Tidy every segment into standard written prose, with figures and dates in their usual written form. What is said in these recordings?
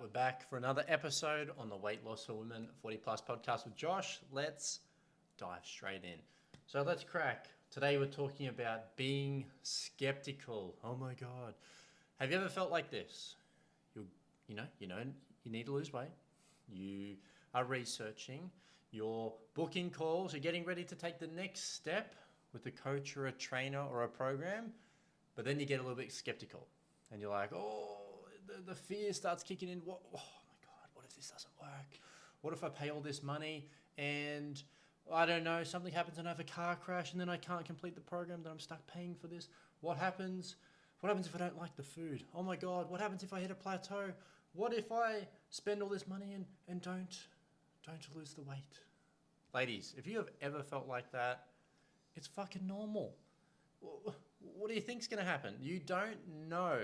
we're back for another episode on the Weight Loss for Women 40 Plus podcast with Josh. Let's dive straight in. So let's crack. Today we're talking about being skeptical. Oh my God. Have you ever felt like this? You need to lose weight. You are researching. You're booking calls. You're getting ready to take the next step with a coach or a trainer or a program. But then you get a little bit skeptical. And you're like, the fear starts kicking in. Oh my God, what if this doesn't work? What if I pay all this money and I don't know, something happens and I have a car crash and then I can't complete the program, that I'm stuck paying for this? What happens? What happens if I don't like the food? Oh my God, what happens if I hit a plateau? What if I spend all this money and don't lose the weight? Ladies, if you have ever felt like that, it's fucking normal. What do you think's going to happen? You don't know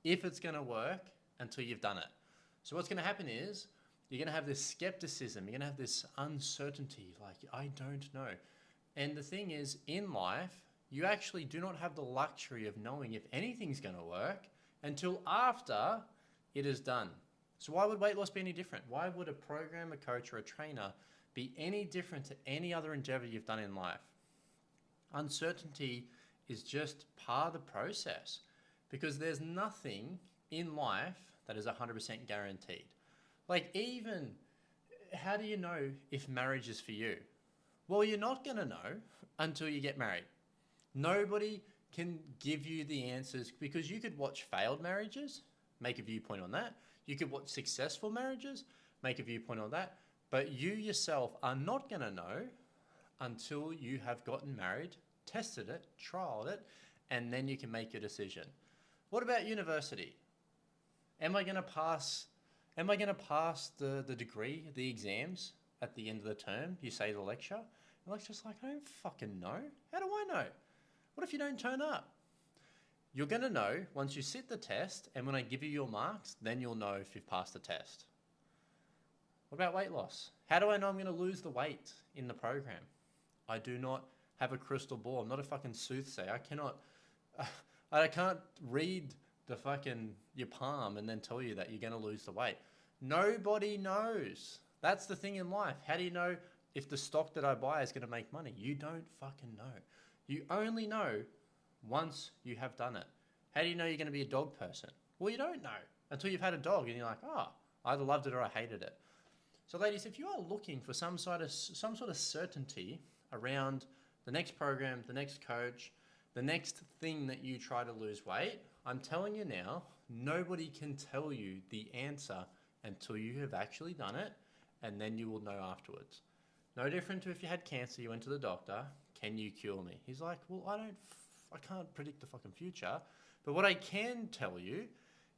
if it's going to work until you've done it. So what's going to happen is you're going to have this skepticism. You're going to have this uncertainty, like, I don't know. And the thing is, in life, you actually do not have the luxury of knowing if anything's going to work until after it is done. So why would weight loss be any different? Why would a program, a coach, or a trainer be any different to any other endeavor you've done in life? Uncertainty is just part of the process, because there's nothing in life that is 100% guaranteed. Like, even, how do you know if marriage is for you? Well, you're not going to know until you get married. Nobody can give you the answers, because you could watch failed marriages, make a viewpoint on that. You could watch successful marriages, make a viewpoint on that. But you yourself are not going to know until you have gotten married, tested it, trialed it, and then you can make your decision. What about university? Am I going to pass the degree, the exams at the end of the term? You say the lecture. The lecture's like, I don't fucking know. How do I know? What if you don't turn up? You're going to know once you sit the test, and when I give you your marks, then you'll know if you've passed the test. What about weight loss? How do I know I'm going to lose the weight in the program? I do not have a crystal ball. I'm not a fucking soothsayer. I can't read your palm and then tell you that you're going to lose the weight. Nobody knows. That's the thing in life. How do you know if the stock that I buy is going to make money? You don't fucking know. You only know once you have done it. How do you know you're going to be a dog person? Well, you don't know until you've had a dog and you're like, I either loved it or I hated it. So ladies, if you are looking for some sort of certainty around the next program, the next coach, the next thing that you try to lose weight, I'm telling you now, nobody can tell you the answer until you have actually done it, and then you will know afterwards. No different to if you had cancer, you went to the doctor, can you cure me? He's like, well, I can't predict the fucking future, but what I can tell you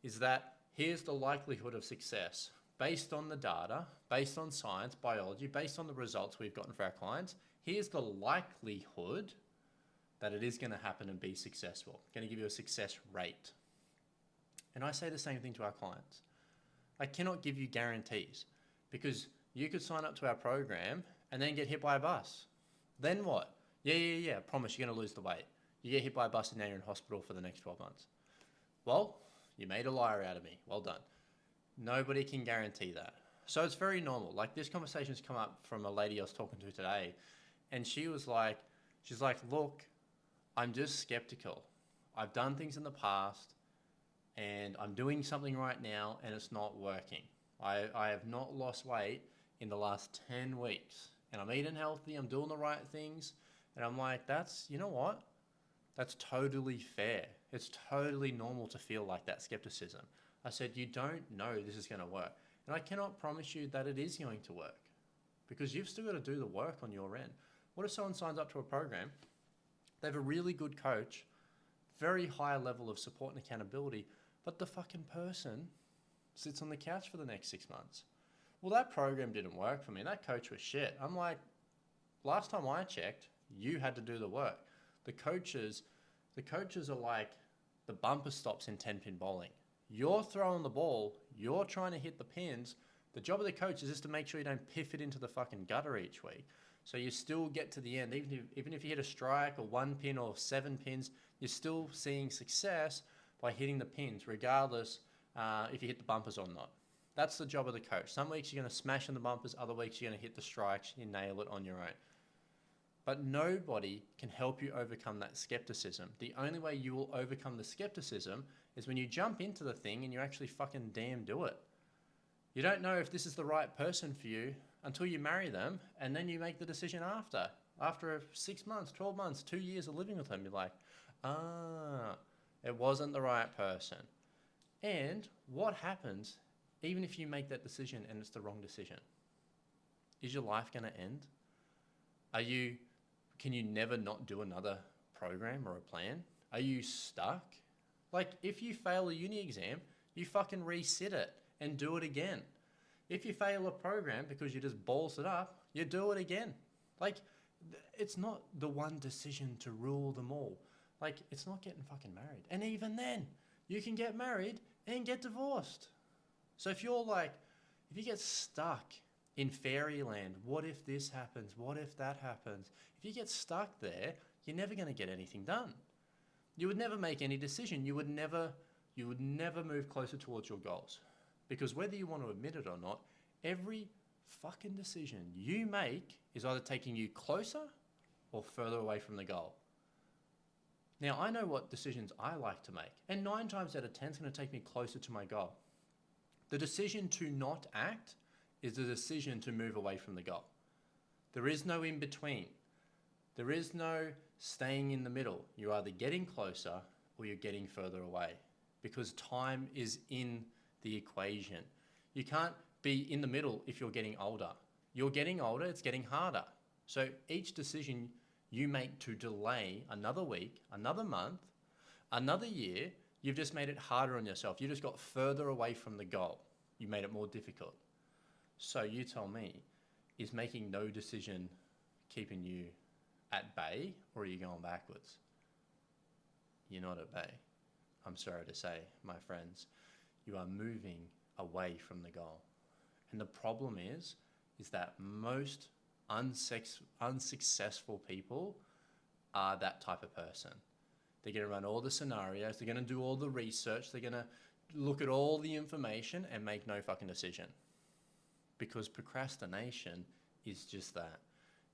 is that here's the likelihood of success based on the data, based on science, biology, based on the results we've gotten for our clients. Here's the likelihood that it is going to happen and be successful. I'm going to give you a success rate. And I say the same thing to our clients. I cannot give you guarantees, because you could sign up to our program and then get hit by a bus. Then what? Yeah, I promise you're going to lose the weight. You get hit by a bus and now you're in hospital for the next 12 months. Well, you made a liar out of me. Well done. Nobody can guarantee that. So it's very normal. Like, this conversation's come up from a lady I was talking to today, and she's like, look, I'm just skeptical. I've done things in the past and I'm doing something right now and it's not working. I have not lost weight in the last 10 weeks and I'm eating healthy, I'm doing the right things. And I'm like, you know what? That's totally fair. It's totally normal to feel like that skepticism. I said, you don't know this is going to work. And I cannot promise you that it is going to work, because you've still got to do the work on your end. What if someone signs up to a program? They have a really good coach, very high level of support and accountability, but the fucking person sits on the couch for the next 6 months. Well, that program didn't work for me. That coach was shit. I'm like, last time I checked, you had to do the work. The coaches are like the bumper stops in 10-pin bowling. You're throwing the ball, you're trying to hit the pins. The job of the coach is just to make sure you don't piff it into the fucking gutter each week. So you still get to the end. Even if you hit a strike or 1 pin or 7 pins, you're still seeing success by hitting the pins, regardless if you hit the bumpers or not. That's the job of the coach. Some weeks you're going to smash in the bumpers, other weeks you're going to hit the strikes, you nail it on your own. But nobody can help you overcome that skepticism. The only way you will overcome the skepticism is when you jump into the thing and you actually fucking damn do it. You don't know if this is the right person for you until you marry them, and then you make the decision after. After 6 months, 12 months, 2 years of living with them, you're like, it wasn't the right person. And what happens even if you make that decision and it's the wrong decision? Is your life going to end? Can you never not do another program or a plan? Are you stuck? Like, if you fail a uni exam, you fucking resit it and do it again. If you fail a program because you just balls it up, you do it again. Like, it's not the one decision to rule them all. Like, it's not getting fucking married. And even then, you can get married and get divorced. So if you get stuck in fairyland, what if this happens? What if that happens? If you get stuck there, you're never going to get anything done. You would never make any decision. You would never move closer towards your goals. Because whether you want to admit it or not, every fucking decision you make is either taking you closer or further away from the goal. Now, I know what decisions I like to make, and 9 times out of 10 is going to take me closer to my goal. The decision to not act is the decision to move away from the goal. There is no in between. There is no staying in the middle. You're either getting closer or you're getting further away, because time is in the equation. You can't be in the middle if you're getting older. You're getting older, it's getting harder. So each decision you make to delay another week, another month, another year, you've just made it harder on yourself. You just got further away from the goal. You made it more difficult. So you tell me, is making no decision keeping you at bay, or are you going backwards? You're not at bay. I'm sorry to say, my friends, you are moving away from the goal. And the problem is that most unsuccessful people are that type of person. They're going to run all the scenarios, they're going to do all the research, they're going to look at all the information and make no fucking decision. Because procrastination is just that.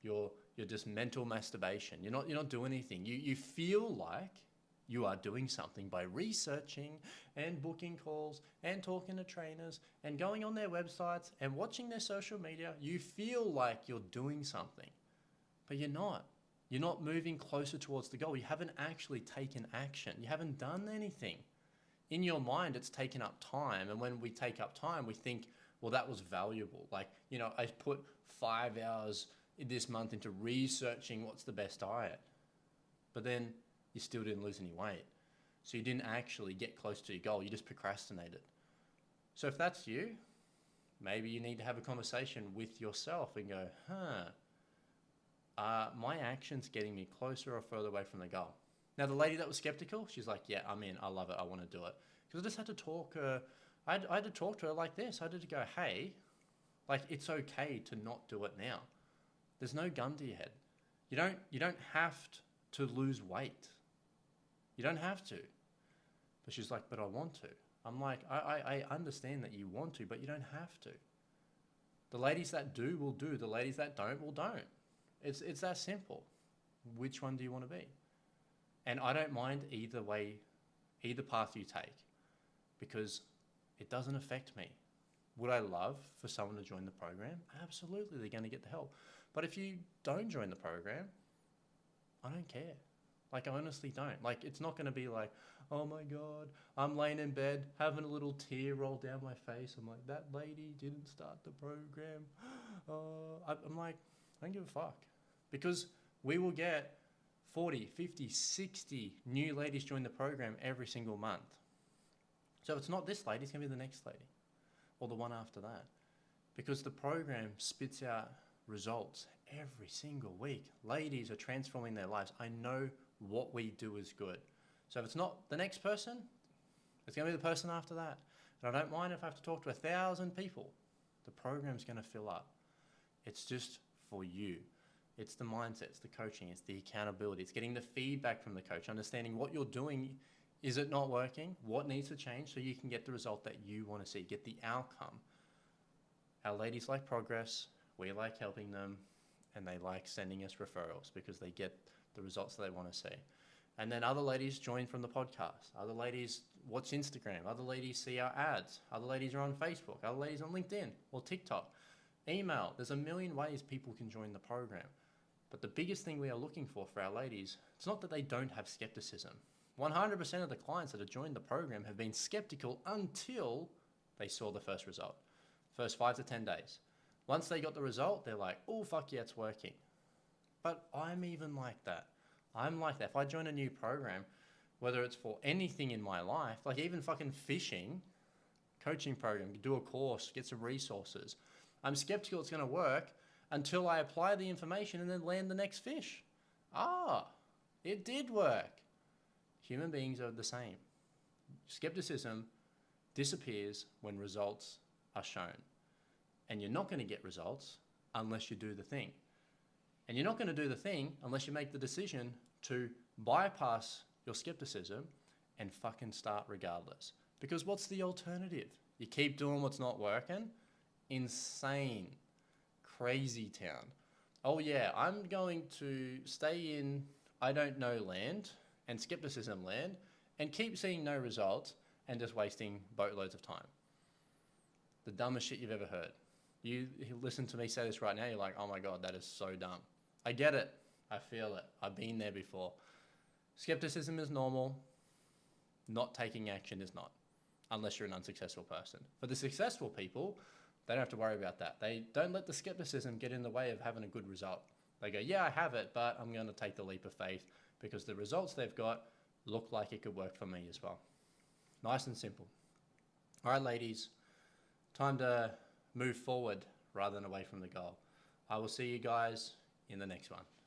You're just mental masturbation. You're not doing anything. You feel like you are doing something by researching and booking calls and talking to trainers and going on their websites and watching their social media. You feel like you're doing something, but you're not. You're not moving closer towards the goal. You haven't actually taken action. You haven't done anything. In your mind, it's taken up time. And when we take up time, we think, well, that was valuable. Like, I put 5 hours this month into researching what's the best diet. But then you still didn't lose any weight. So you didn't actually get close to your goal. You just procrastinated. So if that's you, maybe you need to have a conversation with yourself and go, my action's getting me closer or further away from the goal. Now, the lady that was skeptical, she's like, yeah, I'm in. I love it. I want to do it. Because I just had to talk. I had to talk to her like this. I had to go, hey, like, it's okay to not do it now. There's no gun to your head. You don't have to lose weight. You don't have to. But she's like, but I want to. I'm like, I understand that you want to, but you don't have to. The ladies that do will do. The ladies that don't will don't. It's that simple. Which one do you want to be? And I don't mind either way, either path you take, because it doesn't affect me. Would I love for someone to join the program? Absolutely, they're going to get the help. But if you don't join the program, I don't care. Like, I honestly don't. Like, it's not going to be like, oh my God, I'm laying in bed, having a little tear roll down my face. I'm like, that lady didn't start the program. I'm like, I don't give a fuck. Because we will get 40, 50, 60 new ladies join the program every single month. So if it's not this lady, it's going to be the next lady or the one after that. Because the program spits out results every single week. Ladies are transforming their lives. I know what we do is good. So if it's not the next person, it's going to be the person after that. And I don't mind if I have to talk to 1,000 people. The program's going to fill up. It's just for you. It's the mindset, it's the coaching, it's the accountability, it's getting the feedback from the coach, understanding what you're doing. Is it not working? What needs to change so you can get the result that you want to see, get the outcome. Our ladies like progress, we like helping them, and they like sending us referrals because they get the results that they want to see. And then other ladies join from the podcast. Other ladies watch Instagram. Other ladies see our ads. Other ladies are on Facebook. Other ladies on LinkedIn or TikTok. Email. There's a million ways people can join the program. But the biggest thing we are looking for our ladies, it's not that they don't have skepticism. 100% of the clients that have joined the program have been skeptical until they saw the first result. First 5 to 10 days. Once they got the result, they're like, oh, fuck yeah, it's working. But I'm even like that. I'm like that. If I join a new program, whether it's for anything in my life, like even fucking fishing, coaching program, do a course, get some resources, I'm skeptical it's going to work until I apply the information and then land the next fish. Ah, it did work. Human beings are the same. Skepticism disappears when results are shown. And you're not going to get results unless you do the thing. And you're not going to do the thing unless you make the decision to bypass your skepticism and fucking start regardless. Because what's the alternative? You keep doing what's not working? Insane. Crazy town. Oh yeah, I'm going to stay in I don't know land and skepticism land and keep seeing no results and just wasting boatloads of time. The dumbest shit you've ever heard. You listen to me say this right now, you're like, oh my God, that is so dumb. I get it. I feel it. I've been there before. Skepticism is normal. Not taking action is not, unless you're an unsuccessful person. For the successful people, they don't have to worry about that. They don't let the skepticism get in the way of having a good result. They go, yeah, I have it, but I'm going to take the leap of faith because the results they've got look like it could work for me as well. Nice and simple. All right, ladies, time to move forward rather than away from the goal. I will see you guys in the next one.